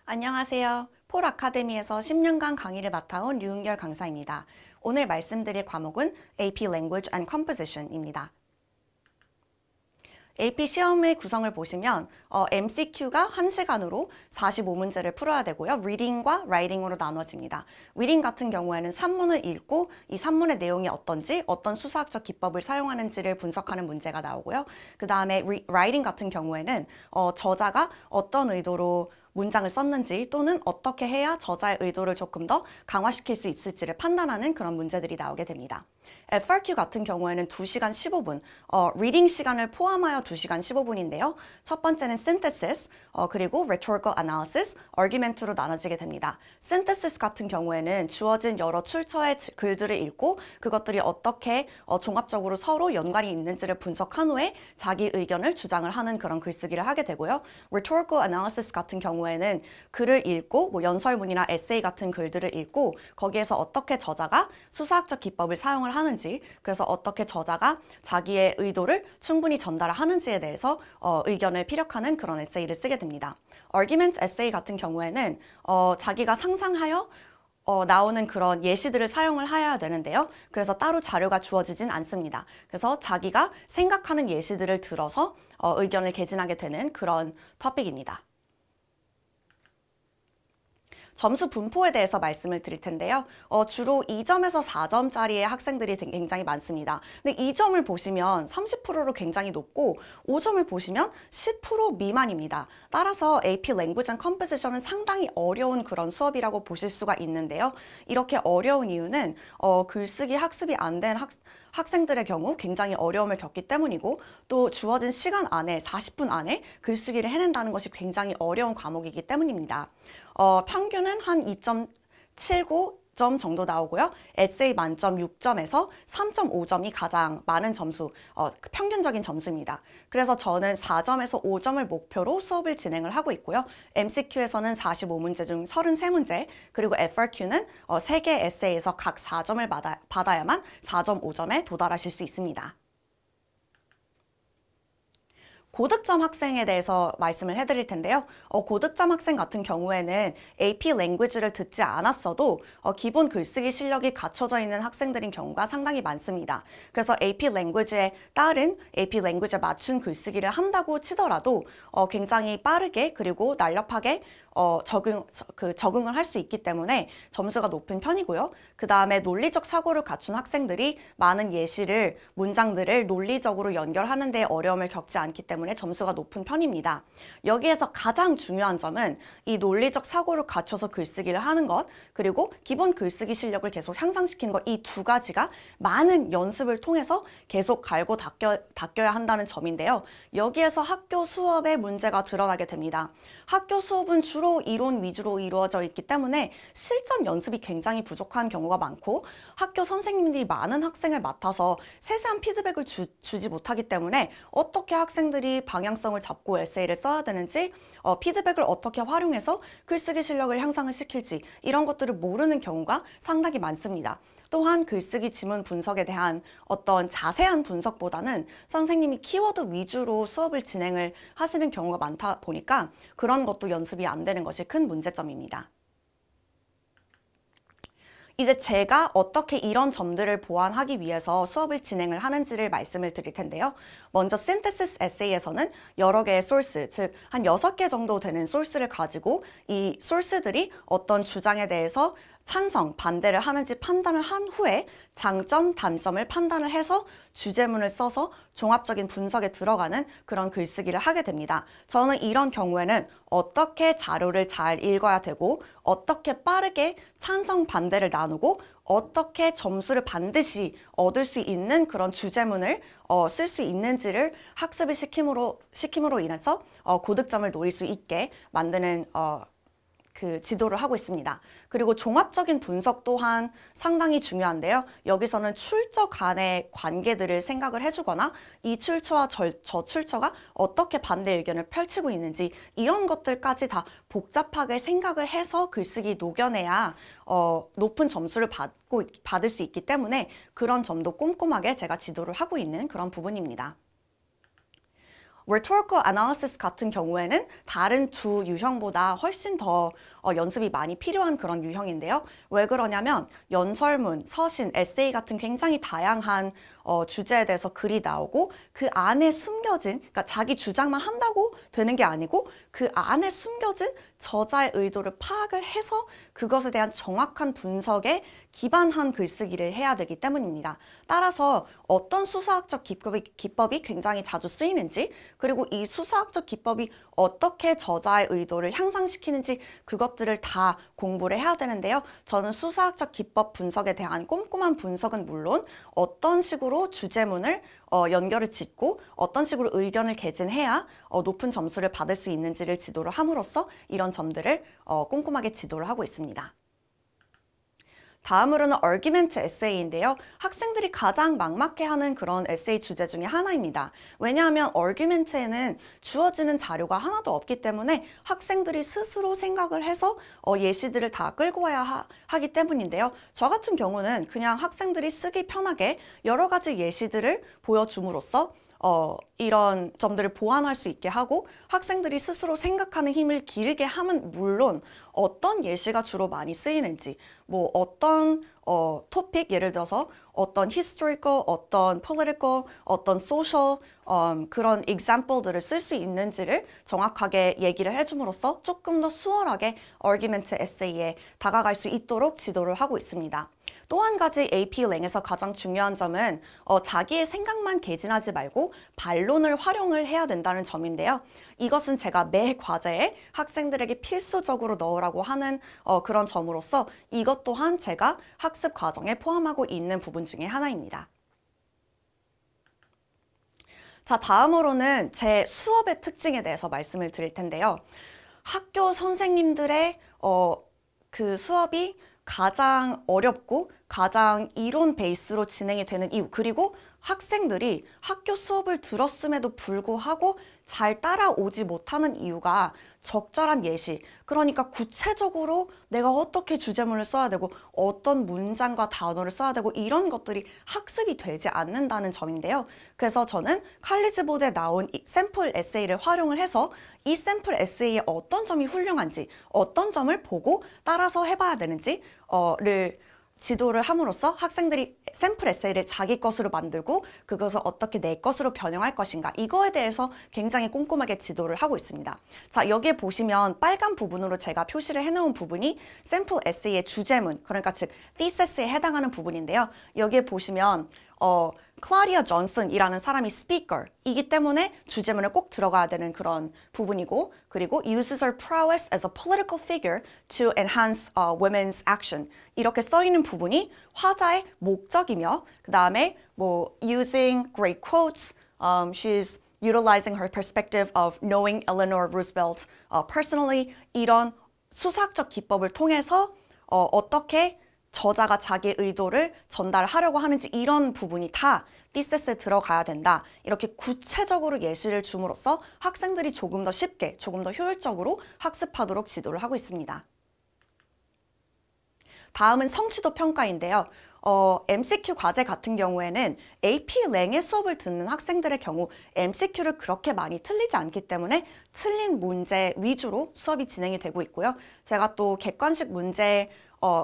안녕하세요. 폴 아카데미에서 10년간 강의를 맡아온 류은결 강사입니다. 오늘 말씀드릴 과목은 AP Language and Composition입니다. AP 시험의 구성을 보시면 MCQ가 1시간으로 45문제를 풀어야 되고요. Reading과 Writing으로 나눠집니다. Reading 같은 경우에는 산문을 읽고 이 산문의 내용이 어떤지, 어떤 수사학적 기법을 사용하는지를 분석하는 문제가 나오고요. 그 다음에 Writing 같은 경우에는 저자가 어떤 의도로 문장을 썼는지 또는 어떻게 해야 저자의 의도를 조금 더 강화시킬 수 있을지를 판단하는 그런 문제들이 나오게 됩니다. FRQ 같은 경우에는 2시간 15분, 리딩 시간을 포함하여 2시간 15분인데요. 첫 번째는 synthesis, 그리고 rhetorical analysis, argument로 나눠지게 됩니다. synthesis 같은 경우에는 주어진 여러 출처의 글들을 읽고 그것들이 어떻게 종합적으로 서로 연관이 있는지를 분석한 후에 자기 의견을 주장을 하는 그런 글쓰기를 하게 되고요. rhetorical analysis 같은 경우에는 글을 읽고 연설문이나 에세이 같은 글들을 읽고 거기에서 어떻게 저자가 수사학적 기법을 사용을 하는지, 그래서 어떻게 저자가 자기의 의도를 충분히 전달하는지에 대해서 의견을 피력하는 그런 에세이를 쓰게 됩니다. argument 에세이 같은 경우에는 자기가 상상하여 나오는 그런 예시들을 사용을 해야 되는데요. 그래서 따로 자료가 주어지진 않습니다. 그래서 자기가 생각하는 예시들을 들어서 의견을 개진하게 되는 그런 토픽입니다. 점수 분포에 대해서 말씀을 드릴 텐데요. 주로 2점에서 4점짜리의 학생들이 굉장히 많습니다. 근데 2점을 보시면 30%로 굉장히 높고 5점을 보시면 10% 미만입니다. 따라서 AP Language and Composition은 상당히 어려운 그런 수업이라고 보실 수가 있는데요. 이렇게 어려운 이유는 글쓰기 학습이 안 된 학생들의 경우 굉장히 어려움을 겪기 때문이고, 또 주어진 시간 안에 40분 안에 글쓰기를 해낸다는 것이 굉장히 어려운 과목이기 때문입니다. 평균은 한 2.79점 정도 나오고요. 에세이 만점 6점에서 3.5점이 가장 많은 점수, 평균적인 점수입니다. 그래서 저는 4점에서 5점을 목표로 수업을 진행을 하고 있고요. MCQ에서는 45문제 중 33문제, 그리고 FRQ는 3개 에세이에서 각 4점을 받아야만 4.5점에 도달하실 수 있습니다. 고득점 학생에 대해서 말씀을 해드릴 텐데요. 고득점 학생 같은 경우에는 AP Language를 듣지 않았어도 기본 글쓰기 실력이 갖춰져 있는 학생들인 경우가 상당히 많습니다. 그래서 AP Language에 따른 AP Language에 맞춘 글쓰기를 한다고 치더라도 굉장히 빠르게 그리고 날렵하게 적응을 할 수 있기 때문에 점수가 높은 편이고요. 그 다음에 논리적 사고를 갖춘 학생들이 많은 예시를, 문장들을 논리적으로 연결하는 데 어려움을 겪지 않기 때문에 점수가 높은 편입니다. 여기에서 가장 중요한 점은 이 논리적 사고를 갖춰서 글쓰기를 하는 것, 그리고 기본 글쓰기 실력을 계속 향상시키는 것, 이 두 가지가 많은 연습을 통해서 계속 갈고 닦여야 한다는 점인데요. 여기에서 학교 수업의 문제가 드러나게 됩니다. 학교 수업은 주로 이론 위주로 이루어져 있기 때문에 실전 연습이 굉장히 부족한 경우가 많고, 학교 선생님들이 많은 학생을 맡아서 세세한 피드백을 주지 못하기 때문에 어떻게 학생들이 방향성을 잡고 에세이를 써야 되는지, 피드백을 어떻게 활용해서 글쓰기 실력을 향상을 시킬지, 이런 것들을 모르는 경우가 상당히 많습니다. 또한 글쓰기 지문 분석에 대한 어떤 자세한 분석보다는 선생님이 키워드 위주로 수업을 진행을 하시는 경우가 많다 보니까 그런 것도 연습이 안 되는 것이 큰 문제점입니다. 이제 제가 어떻게 이런 점들을 보완하기 위해서 수업을 진행을 하는지를 말씀을 드릴 텐데요. 먼저 synthesis 에세이에서는 여러 개의 소스, 즉 한 6개 정도 되는 소스를 가지고 이 소스들이 어떤 주장에 대해서 찬성, 반대를 하는지 판단을 한 후에 장점, 단점을 판단을 해서 주제문을 써서 종합적인 분석에 들어가는 그런 글쓰기를 하게 됩니다. 저는 이런 경우에는 어떻게 자료를 잘 읽어야 되고, 어떻게 빠르게 찬성, 반대를 나누고, 어떻게 점수를 반드시 얻을 수 있는 그런 주제문을 쓸 수 있는지를 학습을 시킴으로 인해서 고득점을 노릴 수 있게 만드는 그 지도를 하고 있습니다. 그리고 종합적인 분석 또한 상당히 중요한데요. 여기서는 출처 간의 관계들을 생각을 해주거나 이 출처와 저 출처가 어떻게 반대 의견을 펼치고 있는지, 이런 것들까지 다 복잡하게 생각을 해서 글쓰기 녹여내야 높은 점수를 받을 수 있기 때문에 그런 점도 꼼꼼하게 제가 지도를 하고 있는 그런 부분입니다. rhetorical analysis 같은 경우에는 다른 두 유형보다 훨씬 더 연습이 많이 필요한 그런 유형인데요. 왜 그러냐면 연설문, 서신, 에세이 같은 굉장히 다양한 주제에 대해서 글이 나오고 그 안에 숨겨진, 그러니까 자기 주장만 한다고 되는 게 아니고 그 안에 숨겨진 저자의 의도를 파악을 해서 그것에 대한 정확한 분석에 기반한 글쓰기를 해야 되기 때문입니다. 따라서 어떤 수사학적 기법이 굉장히 자주 쓰이는지, 그리고 이 수사학적 기법이 어떻게 저자의 의도를 향상시키는지 그것들을 다 공부를 해야 되는데요. 저는 수사학적 기법 분석에 대한 꼼꼼한 분석은 물론 어떤 식으로 주제문을 연결을 짓고 어떤 식으로 의견을 개진해야 높은 점수를 받을 수 있는지를 지도를 함으로써 이런 점들을 꼼꼼하게 지도를 하고 있습니다. 다음으로는 argument 에세이인데요. 학생들이 가장 막막해하는 그런 에세이 주제 중에 하나입니다. 왜냐하면 argument에는 주어지는 자료가 하나도 없기 때문에 학생들이 스스로 생각을 해서 예시들을 다 끌고 와야 하기 때문인데요. 저 같은 경우는 그냥 학생들이 쓰기 편하게 여러 가지 예시들을 보여줌으로써 이런 점들을 보완할 수 있게 하고 학생들이 스스로 생각하는 힘을 기르게 함은 물론 어떤 예시가 주로 많이 쓰이는지, 뭐 어떤 토픽, 예를 들어서 어떤 historical, 어떤 political, 어떤 social 그런 example들을 쓸 수 있는지를 정확하게 얘기를 해줌으로써 조금 더 수월하게 argument 에세이에 다가갈 수 있도록 지도를 하고 있습니다. 또 한 가지 AP 랭에서 가장 중요한 점은 자기의 생각만 개진하지 말고 반론을 활용을 해야 된다는 점인데요. 이것은 제가 매 과제에 학생들에게 필수적으로 넣으라고 하는 그런 점으로서 이것 또한 제가 학습 과정에 포함하고 있는 부분 중에 하나입니다. 자, 다음으로는 제 수업의 특징에 대해서 말씀을 드릴 텐데요. 학교 선생님들의 그 수업이 가장 어렵고 가장 이론 베이스로 진행이 되는 이유, 그리고 학생들이 학교 수업을 들었음에도 불구하고 잘 따라오지 못하는 이유가 적절한 예시, 그러니까 구체적으로 내가 어떻게 주제문을 써야 되고 어떤 문장과 단어를 써야 되고 이런 것들이 학습이 되지 않는다는 점인데요. 그래서 저는 칼리지보드에 나온 이 샘플 에세이를 활용을 해서 이 샘플 에세이의 어떤 점이 훌륭한지, 어떤 점을 보고 따라서 해봐야 되는지 를 지도를 함으로써 학생들이 샘플 에세이를 자기 것으로 만들고 그것을 어떻게 내 것으로 변형할 것인가, 이거에 대해서 굉장히 꼼꼼하게 지도를 하고 있습니다. 자, 여기에 보시면 빨간 부분으로 제가 표시를 해놓은 부분이 샘플 에세이의 주제문, 그러니까 즉 thesis,에 해당하는 부분인데요. 여기에 보시면 클라우디아 존슨이라는 사람이 스피커이기 때문에 주제문에 꼭 들어가야 되는 그런 부분이고, 그리고 uses her prowess as a political figure to enhance women's action, 이렇게 써 있는 부분이 화자의 목적이며, 그 다음에 뭐 using great quotes, she's utilizing her perspective of knowing Eleanor Roosevelt personally, 이런 수사학적 기법을 통해서 어떻게 저자가 자기의 의도를 전달하려고 하는지, 이런 부분이 다 thesis,에 들어가야 된다. 이렇게 구체적으로 예시를 줌으로써 학생들이 조금 더 쉽게, 조금 더 효율적으로 학습하도록 지도를 하고 있습니다. 다음은 성취도 평가인데요. MCQ 과제 같은 경우에는 AP 랭의 수업을 듣는 학생들의 경우 MCQ를 그렇게 많이 틀리지 않기 때문에 틀린 문제 위주로 수업이 진행이 되고 있고요. 제가 또 객관식 문제,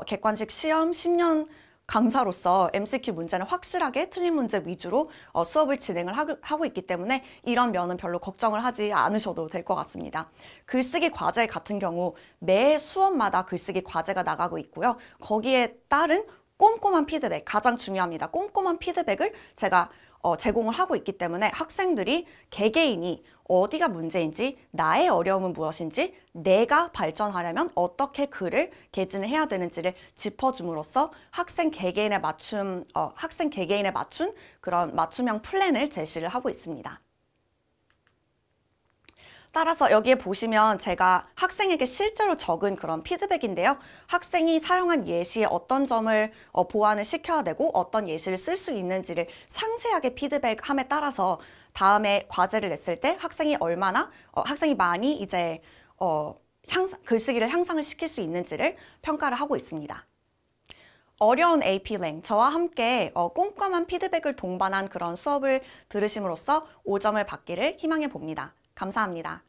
객관식 시험 10년 강사로서 MCQ 문제는 확실하게 틀린 문제 위주로 수업을 진행을 하고 있기 때문에 이런 면은 별로 걱정을 하지 않으셔도 될 것 같습니다. 글쓰기 과제 같은 경우 매 수업마다 글쓰기 과제가 나가고 있고요. 거기에 따른 꼼꼼한 피드백, 가장 중요합니다. 꼼꼼한 피드백을 제가 제공을 하고 있기 때문에 학생들이 개개인이 어디가 문제인지, 나의 어려움은 무엇인지, 내가 발전하려면 어떻게 글을 개진을 해야 되는지를 짚어줌으로써 학생 개개인에 맞춘 그런 맞춤형 플랜을 제시를 하고 있습니다. 따라서 여기에 보시면 제가 학생에게 실제로 적은 그런 피드백인데요. 학생이 사용한 예시에 어떤 점을 보완을 시켜야 되고 어떤 예시를 쓸 수 있는지를 상세하게 피드백함에 따라서 다음에 과제를 냈을 때 학생이 학생이 많이 이제 글쓰기를 향상을 시킬 수 있는지를 평가를 하고 있습니다. 어려운 AP 저와 함께 꼼꼼한 피드백을 동반한 그런 수업을 들으심으로써 5점을 받기를 희망해 봅니다. 감사합니다.